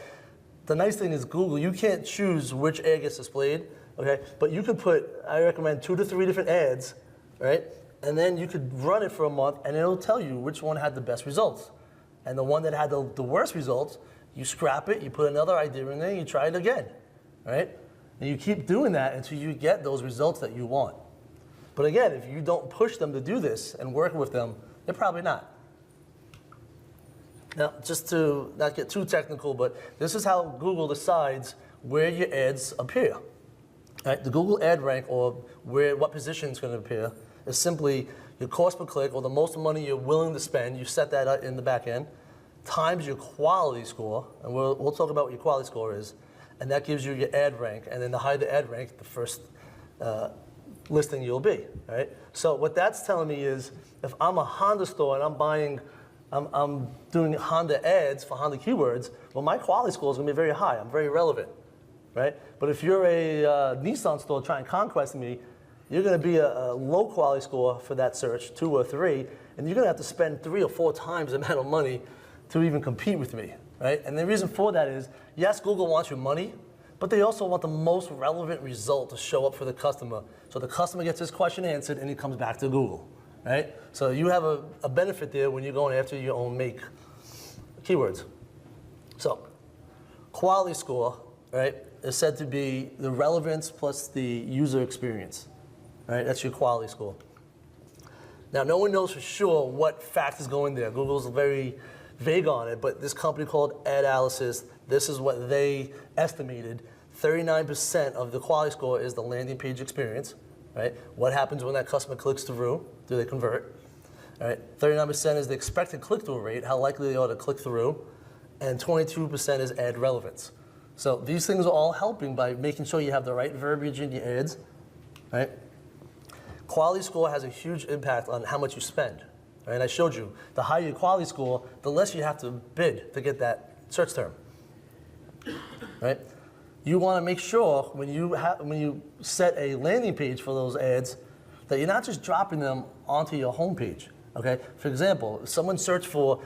The nice thing is Google, you can't choose which ad gets displayed, okay? But you could put, I recommend 2 to 3 different ads, right? And then you could run it for a month, and it'll tell you which one had the best results. And the one that had the worst results, you scrap it, you put another idea in there, and you try it again, right? And you keep doing that until you get those results that you want. But again, if you don't push them to do this and work with them, they're probably not. Now, just to not get too technical, but this is how Google decides where your ads appear. Right? The Google ad rank, or what position it's going to appear, is simply your cost per click, or the most money you're willing to spend. You set that up in the back end, times your quality score, and we'll talk about what your quality score is, and that gives you your ad rank, and then the higher the ad rank, the first listing you'll be, right? So what that's telling me is, if I'm a Honda store and I'm doing Honda ads for Honda keywords, well, my quality score is going to be very high. I'm very relevant, right? But if you're a Nissan store trying to conquest me, you're going to be a low quality score for that search, 2 or 3, and you're going to have to spend 3 or 4 times the amount of money to even compete with me, right? And the reason for that is, yes, Google wants your money, but they also want the most relevant result to show up for the customer. So the customer gets his question answered and he comes back to Google, right? So you have a benefit there when you're going after your own make keywords. So quality score, right, is said to be the relevance plus the user experience, right? That's your quality score. Now, no one knows for sure what factors go in there. Google's very vague on it, but this company called Adanalysis, this is what they estimated. 39% of the quality score is the landing page experience, right? What happens when that customer clicks through? Do they convert? All right, 39% is the expected click-through rate, how likely they are to click through, and 22% is ad relevance. So these things are all helping by making sure you have the right verbiage in your ads, right? Quality score has a huge impact on how much you spend. Right? I showed you, the higher your quality score, the less you have to bid to get that search term. Right? You want to make sure when you set a landing page for those ads that you're not just dropping them onto your homepage. Okay? For example, if someone searched for,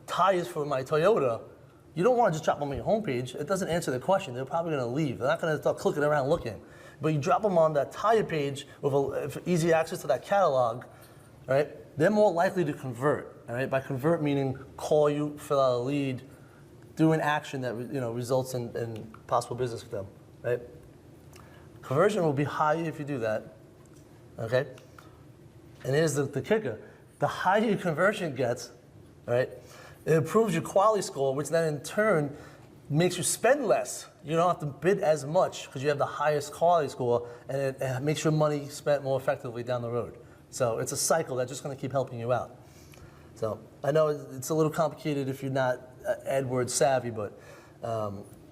tires for my Toyota, you don't want to just drop them on your homepage. It doesn't answer the question. They're probably going to leave. They're not going to start clicking around looking. But you drop them on that tire page with easy access to that catalog, right? They're more likely to convert. All right? By convert meaning call you, fill out a lead, do an action that results in possible business with them. Right? Conversion will be higher if you do that. Okay? And here's the kicker: the higher your conversion gets, right, it improves your quality score, which then in turn makes you spend less. You don't have to bid as much because you have the highest quality score, and it makes your money spent more effectively down the road. So it's a cycle that's just going to keep helping you out. So I know it's a little complicated if you're not AdWords savvy, but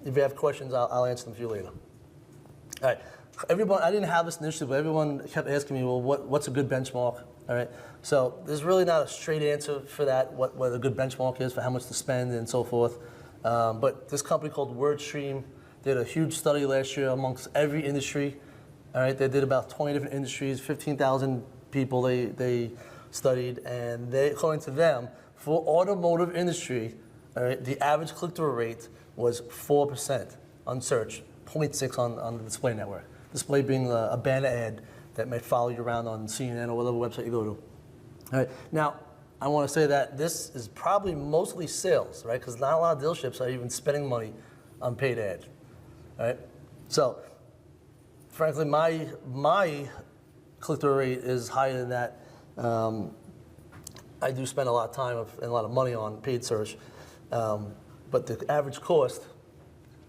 if you have questions, I'll answer them for you later. All right. Everyone, I didn't have this initially, but everyone kept asking me, well, what's a good benchmark? All right. So there's really not a straight answer for that, what a good benchmark is for how much to spend and so forth. But this company called WordStream did a huge study last year amongst every industry. All right. They did about 20 different industries, 15,000 people they studied, and according to them, for automotive industry, all right, the average click-through rate was 4% on search, 0.6 on the display network. Display being a banner ad that may follow you around on CNN or whatever website you go to. All right, now I want to say that this is probably mostly sales, right? Because not a lot of dealerships are even spending money on paid ads, right? So, frankly, my click-through rate is higher than that. I do spend a lot of time and a lot of money on paid search, but the average cost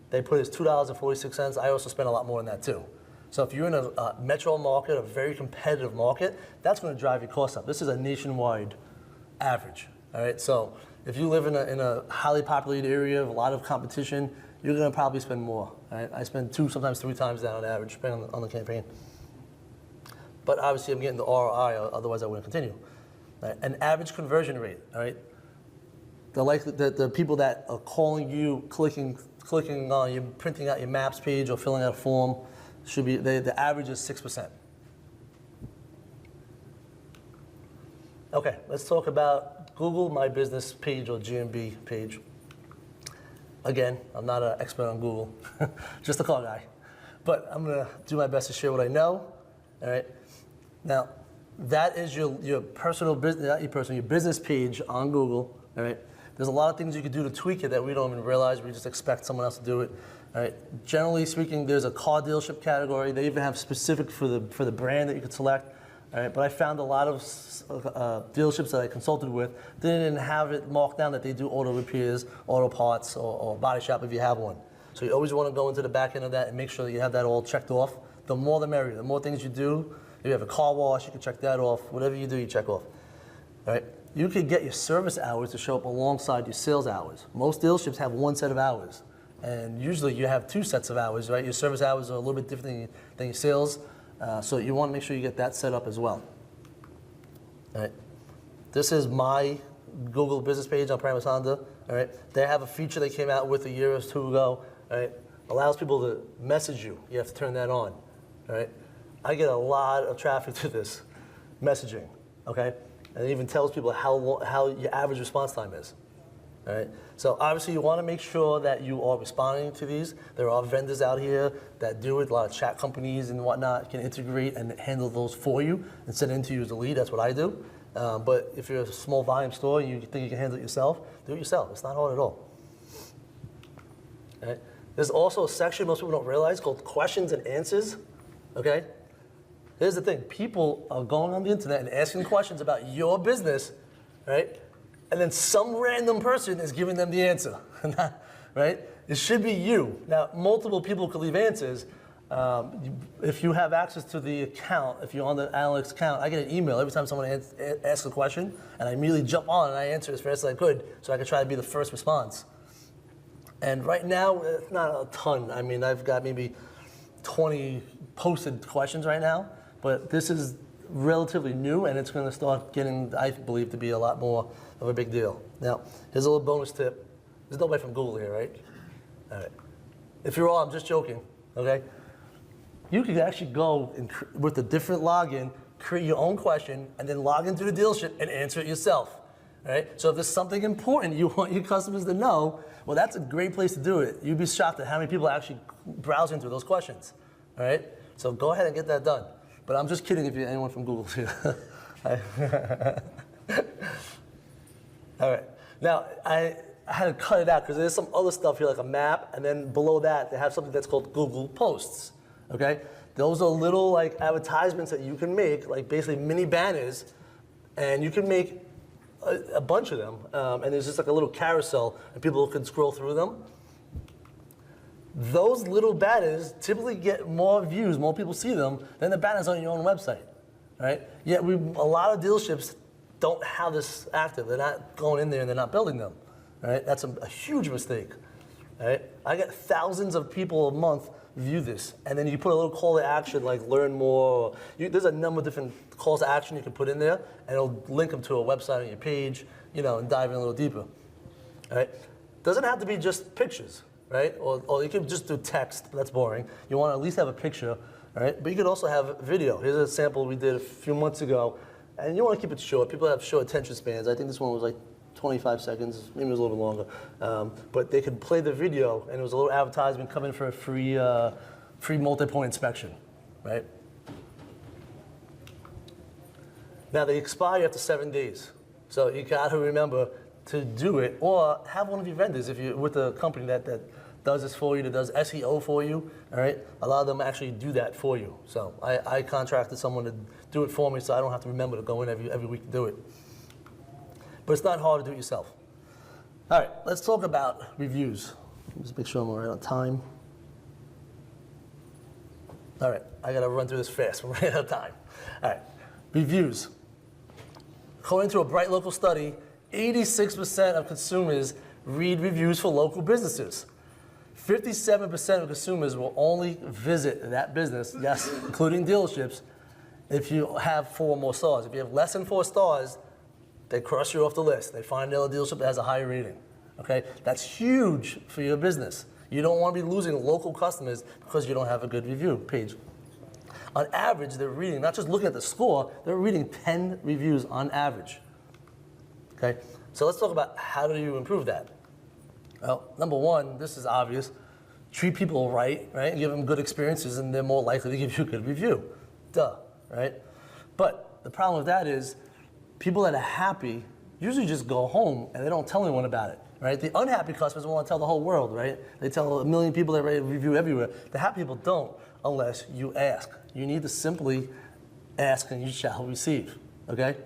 they put is $2.46. I also spend a lot more than that too. So if you're in a metro market, a very competitive market, that's going to drive your costs up. This is a nationwide average. All right. So if you live in a highly populated area with a lot of competition, you're going to probably spend more. Right? I spend 2, sometimes 3 times that on average, depending on the campaign. But obviously, I'm getting the ROI, otherwise I wouldn't continue. Right? An average conversion rate, all right? The people that are calling you, clicking on you, printing out your maps page or filling out a form, should be the average is 6%. Okay, let's talk about Google My Business page or GMB page. Again, I'm not an expert on Google, just a call guy. But I'm going to do my best to share what I know, all right? Now, that is your personal business, not your personal, your business page on Google, all right? There's a lot of things you can do to tweak it that we don't even realize. We just expect someone else to do it, all right? Generally speaking, there's a car dealership category. They even have specific for the brand that you could select, all right? But I found a lot of dealerships that I consulted with didn't have it marked down that they do auto repairs, auto parts, or body shop if you have one. So you always want to go into the back end of that and make sure that you have that all checked off. The more the merrier. The more things you do, if you have a car wash, you can check that off. Whatever you do, you check off. All right? You could get your service hours to show up alongside your sales hours. Most dealerships have one set of hours. And usually you have 2 sets of hours, right? Your service hours are a little bit different than your sales. So you want to make sure you get that set up as well. All right. This is my Google business page on Paramus Honda. All right. They have a feature they came out with a year or 2 ago. All right. Allows people to message you. You have to turn that on. All right. I get a lot of traffic to this messaging. Okay. And it even tells people how your average response time is. All right. So obviously you want to make sure that you are responding to these. There are vendors out here that do it. A lot of chat companies and whatnot can integrate and handle those for you and send it into you as a lead. That's what I do. But if you're a small volume store and you think you can handle it yourself, do it yourself. It's not hard at all. All right. There's also a section most people don't realize called questions and answers. Okay. Here's the thing. People are going on the internet and asking questions about your business, right? And then some random person is giving them the answer, right? It should be you. Now, multiple people could leave answers. If you have access to the account, if you're on the analytics account, I get an email every time someone asks a question, and I immediately jump on and I answer as fast as I could so I could try to be the first response. And right now, it's not a ton. I mean, I've got maybe 20 posted questions right now, but this is relatively new, and it's going to start getting, I believe, to be a lot more of a big deal. Now, here's a little bonus tip. There's nobody from Google here, right? All right. If you're all, I'm just joking, okay? You could actually go with a different login, create your own question, and then log into the dealership and answer it yourself, all right? So if there's something important you want your customers to know, well, that's a great place to do it. You'd be shocked at how many people are actually browsing through those questions, all right? So go ahead and get that done. But I'm just kidding if you're anyone from Google here. All right. Now, I had to cut it out because there's some other stuff here like a map, and then below that they have something that's called Google Posts. Okay? Those are little like advertisements that you can make, like basically mini banners, and you can make a bunch of them. And there's just like a little carousel, and people can scroll through them. Those little banners typically get more views, more people see them than the banners on your own website, right? Yet a lot of dealerships don't have this active. They're not going in there and they're not building them, right? That's a huge mistake, right? I get thousands of people a month view this, and then you put a little call to action like learn more. There's a number of different calls to action you can put in there, and it'll link them to a website on your page, and dive in a little deeper, all right? Doesn't have to be just pictures. Right? Or you can just do text, but that's boring. You want to at least have a picture, all right? But you could also have video. Here's a sample we did a few months ago, and you want to keep it short. People have short attention spans. I think this one was like 25 seconds, maybe it was a little bit longer. But they could play the video, and it was a little advertisement coming for a free multi-point inspection, right? Now they expire after 7 days, so you got to remember to do it, or have one of your vendors if you're with a company that does this for you, that does SEO for you, all right? A lot of them actually do that for you. So I contracted someone to do it for me so I don't have to remember to go in every week to do it. But it's not hard to do it yourself. All right, let's talk about reviews. Just make sure I'm all right on time. All right, I gotta run through this fast, we're running out of time. All right, reviews. According to a Bright local study, 86% of consumers read reviews for local businesses. 57% of consumers will only visit that business, yes, including dealerships, if you have 4 or more stars. If you have less than 4 stars, they cross you off the list. They find another dealership that has a higher rating. Okay, that's huge for your business. You don't want to be losing local customers because you don't have a good review page. On average, they're reading, not just looking at the score, they're reading 10 reviews on average. Okay, so let's talk about how do you improve that. Well, number one, this is obvious. Treat people right? Give them good experiences, and they're more likely to give you a good review. Duh, right? But the problem with that is people that are happy usually just go home and they don't tell anyone about it, right? The unhappy customers want to tell the whole world, right? They tell a million people that write a review everywhere. The happy people don't unless you ask. You need to simply ask and you shall receive, okay?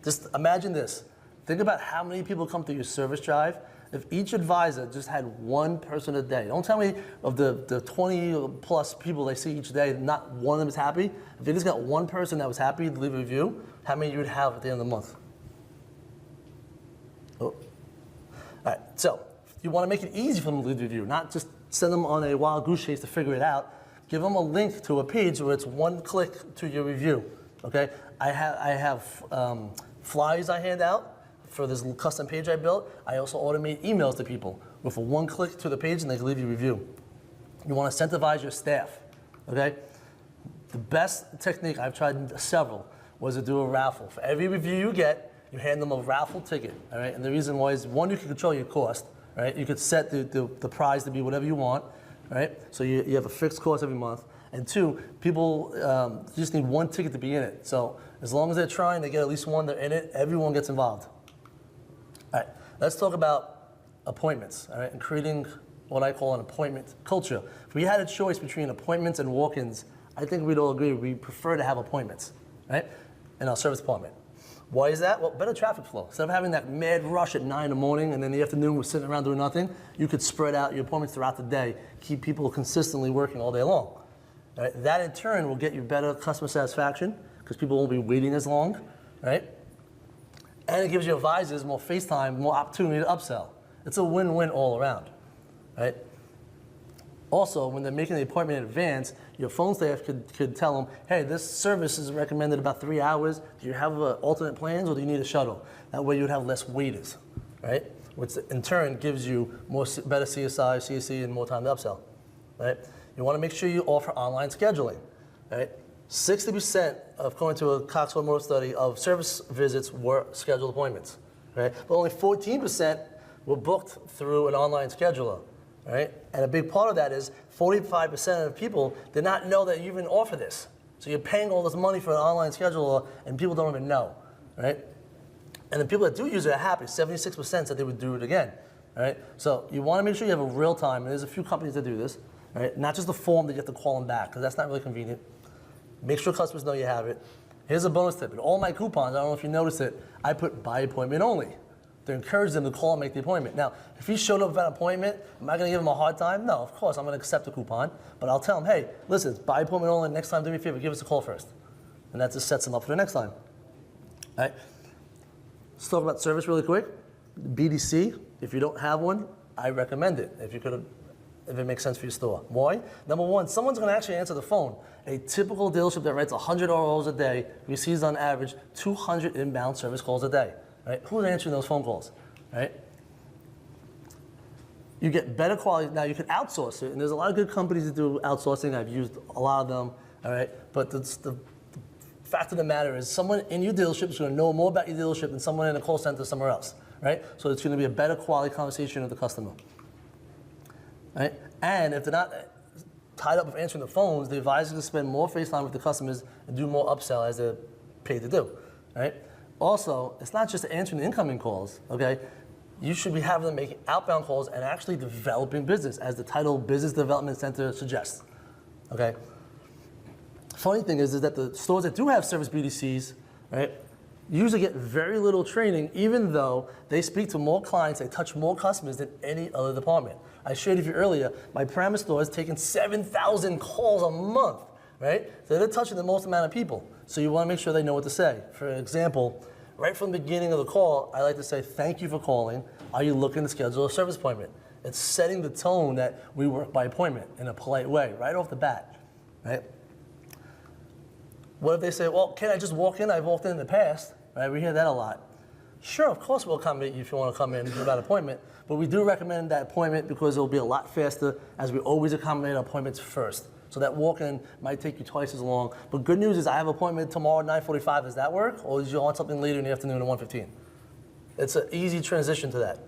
Just imagine this. Think about how many people come through your service drive. If each advisor just had one person a day, don't tell me of the 20 plus people they see each day, not one of them is happy. If they just got one person that was happy to leave a review, how many you would have at the end of the month? Oh. All right, so you want to make it easy for them to leave a review, not just send them on a wild goose chase to figure it out. Give them a link to a page where it's one click to your review, okay? I have flyers I hand out for this custom page I built. I also automate emails to people with a one click to the page and they can leave you a review. You want to incentivize your staff, okay? The best technique, I've tried several, was to do a raffle. For every review you get, you hand them a raffle ticket, all right? And the reason why is, one, you can control your cost, right? You could set the prize to be whatever you want, right? So you have a fixed cost every month. And two, people just need one ticket to be in it. So as long as they're trying, they get at least one, they're in it, everyone gets involved. All right, let's talk about appointments, all right? And creating what I call an appointment culture. If we had a choice between appointments and walk-ins, I think we'd all agree we prefer to have appointments, right? In our service department. Why is that? Well, better traffic flow. Instead of having that mad rush at 9 in the morning and then in the afternoon we're sitting around doing nothing, you could spread out your appointments throughout the day, keep people consistently working all day long. Right? That in turn will get you better customer satisfaction because people won't be waiting as long, right? And it gives your advisors more face time, more opportunity to upsell. It's a win-win all around, right? Also, when they're making the appointment in advance, your phone staff could tell them, hey, this service is recommended about 3 hours. Do you have alternate plans or do you need a shuttle? That way you'd have less waiters, right? Which in turn gives you better CSI, CSC, and more time to upsell, right? You want to make sure you offer online scheduling, right? 60% according to a Cox Automotive study of service visits were scheduled appointments, right? But only 14% were booked through an online scheduler. Right? And a big part of that is 45% of people did not know that you even offer this. So you're paying all this money for an online scheduler and people don't even know, right? And the people that do use it are happy. 76% said they would do it again, right? So you want to make sure you have a real time, and there's a few companies that do this, right? Not just a form that you have to call them back, because that's not really convenient. Make sure customers know you have it. Here's a bonus tip. In all my coupons, I don't know if you noticed it, I put by appointment only. To encourage them to call and make the appointment. Now, if he showed up without an appointment, am I going to give him a hard time? No, of course, I'm going to accept the coupon, but I'll tell him, hey, listen, it's by appointment only. Next time, do me a favor, give us a call first. And that just sets him up for the next time. All right. Let's talk about service really quick. BDC, if you don't have one, I recommend it if it makes sense for your store. Why? Number one, someone's going to actually answer the phone. A typical dealership that writes 100 ROs a day receives on average 200 inbound service calls a day. Right? Who's answering those phone calls, right? You get better quality. Now, you can outsource it, and there's a lot of good companies that do outsourcing. I've used a lot of them, all right? But the fact of the matter is someone in your dealership is going to know more about your dealership than someone in a call center somewhere else, right? So it's going to be a better quality conversation with the customer, right? And if they're not tied up with answering the phones, the advisor can spend more face time with the customers and do more upsell as they're paid to do, right? Also, it's not just answering the incoming calls, okay? You should be having them making outbound calls and actually developing business, as the title Business Development Center suggests, okay? Funny thing is that the stores that do have service BDCs, right, usually get very little training, even though they speak to more clients, they touch more customers than any other department. I shared with you earlier, my Paramus store is taking 7,000 calls a month, right? So they're touching the most amount of people. So you want to make sure they know what to say. For example, right from the beginning of the call, I like to say, thank you for calling. Are you looking to schedule a service appointment? It's setting the tone that we work by appointment in a polite way, right off the bat, right? What if they say, well, can I just walk in? I've walked in the past, right? We hear that a lot. Sure, of course we'll accommodate you if you want to come in without appointment, but we do recommend that appointment because it'll be a lot faster, as we always accommodate appointments first. So that walk-in might take you twice as long. But good news is I have an appointment tomorrow at 9:45. Does that work? Or do you want something later in the afternoon at 1:15? It's an easy transition to that.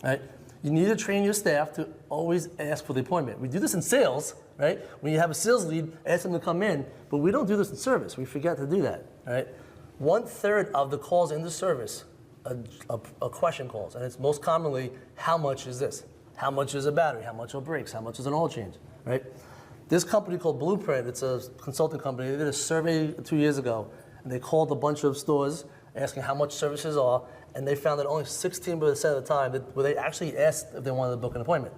Right? You need to train your staff to always ask for the appointment. We do this in sales, right? When you have a sales lead, ask them to come in. But we don't do this in service. We forget to do that. Right? 1/3 of the calls in the service are question calls. And it's most commonly, how much is this? How much is a battery? How much are brakes? How much is an oil change? Right? This company called Blueprint, it's a consulting company, they did a survey 2 years ago, and they called a bunch of stores asking how much services are, and they found that only 16% of the time where they actually asked if they wanted to book an appointment.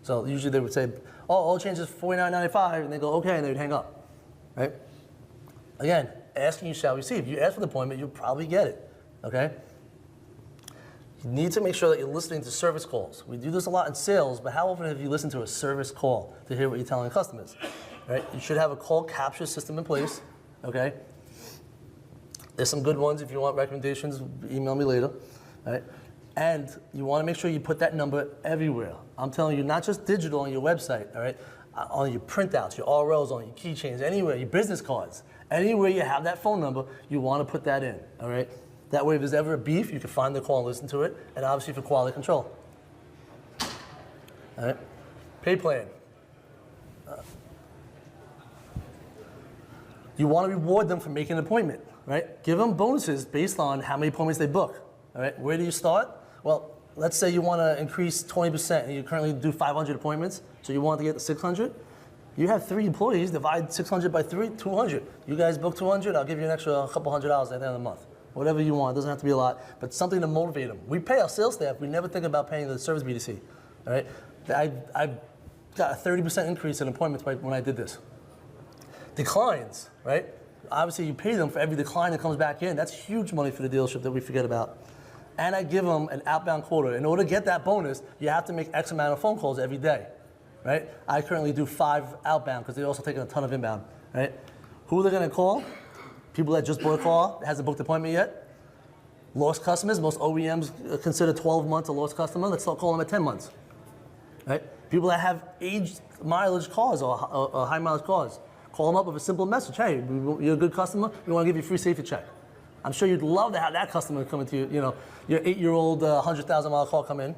So usually they would say, oh, oil change is $49.95, and they go, okay, and they would hang up, right? Again, asking you shall receive. You ask for the appointment, you'll probably get it, okay? You need to make sure that you're listening to service calls. We do this a lot in sales, but how often have you listened to a service call to hear what you're telling customers? Right? You should have a call capture system in place, okay? There's some good ones. If you want recommendations, email me later, right? And you want to make sure you put that number everywhere. I'm telling you, not just digital on your website, all right? On your printouts, your RLs, on your keychains, anywhere, your business cards. Anywhere you have that phone number, you want to put that in, all right? That way, if there's ever a beef, you can find the call and listen to it, and obviously for quality control. All right? Pay plan. You want to reward them for making an appointment, right? Give them bonuses based on how many appointments they book, all right? Where do you start? Well, let's say you want to increase 20% and you currently do 500 appointments, so you want to get to 600. You have 3 employees, divide 600 by 3, 200. You guys book 200, I'll give you an extra couple $100 at the end of the month. Whatever you want, it doesn't have to be a lot, but something to motivate them. We pay our sales staff, we never think about paying the service BDC, all right? I got a 30% increase in appointments when I did this. Declines, right? Obviously you pay them for every decline that comes back in. That's huge money for the dealership that we forget about. And I give them an outbound quota. In order to get that bonus, you have to make X amount of phone calls every day, right? I currently do 5 outbound because they're also taking a ton of inbound, right? Who are they gonna call? People that just bought a car, hasn't booked an appointment yet. Lost customers, most OEMs consider 12 months a lost customer. Let's start calling them at 10 months, right? People that have aged mileage cars or high mileage cars. Call them up with a simple message. Hey, you're a good customer. We want to give you a free safety check. I'm sure you'd love to have that customer come into your 8-year-old 100,000-mile car come in.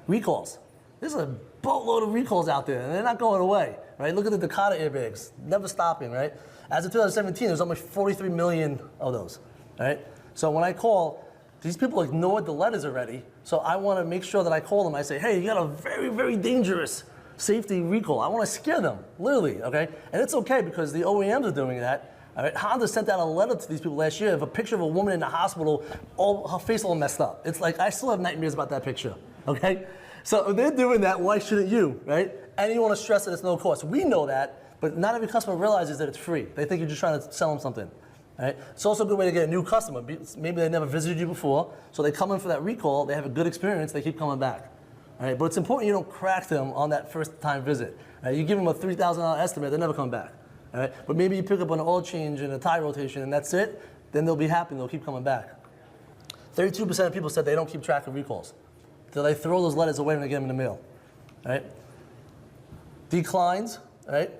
Recalls. There's a boatload of recalls out there, and they're not going away, right? Look at the Dakota airbags, never stopping, right? As of 2017, there's almost 43 million of those, right? So when I call, these people ignored the letters already, so I want to make sure that I call them. I say, hey, you got a very, very dangerous safety recall. I want to scare them, literally, okay? And it's okay because the OEMs are doing that. All right? Honda sent out a letter to these people last year of a picture of a woman in the hospital, her face all messed up. It's like, I still have nightmares about that picture, okay? So if they're doing that, why shouldn't you, right? And you want to stress that it's no cost. We know that, but not every customer realizes that it's free. They think you're just trying to sell them something, right? It's also a good way to get a new customer. Maybe they never visited you before, so they come in for that recall, they have a good experience, they keep coming back. All right, but it's important you don't crack them on that first time visit. Right, you give them a $3,000 estimate, they're never coming back. All right, but maybe you pick up an oil change and a tire rotation and that's it, then they'll be happy and they'll keep coming back. 32% of people said they don't keep track of recalls. So they throw those letters away when they get them in the mail. All right? Declines, all right?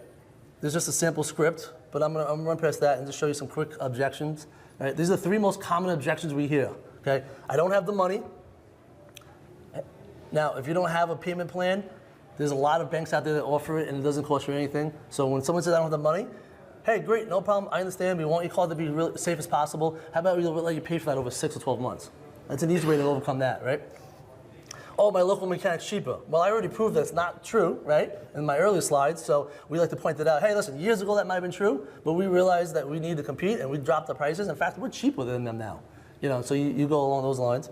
There's just a sample script, but I'm gonna run past that and just show you some quick objections. All right? These are the 3 most common objections we hear. Okay? I don't have the money. Now, if you don't have a payment plan, there's a lot of banks out there that offer it and it doesn't cost you anything. So when someone says I don't have the money, hey, great, no problem, I understand, we want your car to be really safe as possible. How about we let you pay for that over 6 or 12 months? That's an easy way to overcome that, right? Oh, my local mechanic's cheaper. Well, I already proved that's not true, right, in my earlier slides, so we like to point that out. Hey, listen, years ago that might have been true, but we realized that we need to compete and we dropped the prices. In fact, we're cheaper than them now. So you go along those lines.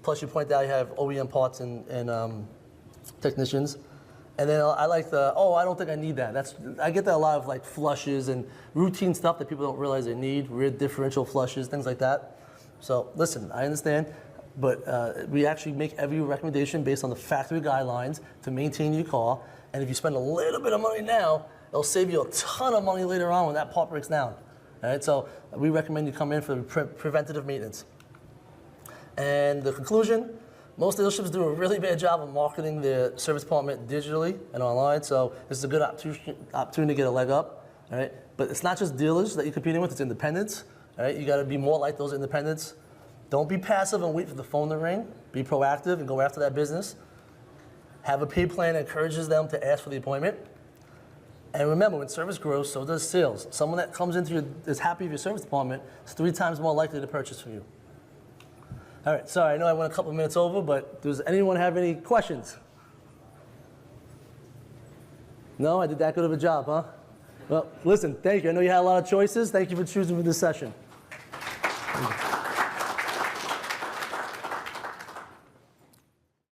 Plus, you point out you have OEM parts and technicians. And then I like I don't think I need that. I get that a lot of like flushes and routine stuff that people don't realize they need, rear differential flushes, things like that. So listen, I understand, but we actually make every recommendation based on the factory guidelines to maintain your car. And if you spend a little bit of money now, it'll save you a ton of money later on when that part breaks down. All right, so we recommend you come in for preventative maintenance. And the conclusion, most dealerships do a really bad job of marketing their service department digitally and online, so this is a good opportunity to get a leg up, all right? But it's not just dealers that you're competing with, it's independents, all right? You gotta be more like those independents. Don't be passive and wait for the phone to ring. Be proactive and go after that business. Have a pay plan that encourages them to ask for the appointment. And remember, when service grows, so does sales. Someone that comes into is happy with your service department is 3 times more likely to purchase from you. All right, sorry, I know I went a couple of minutes over, but does anyone have any questions? No, I did that good of a job, huh? Well, listen, thank you. I know you had a lot of choices. Thank you for choosing for this session.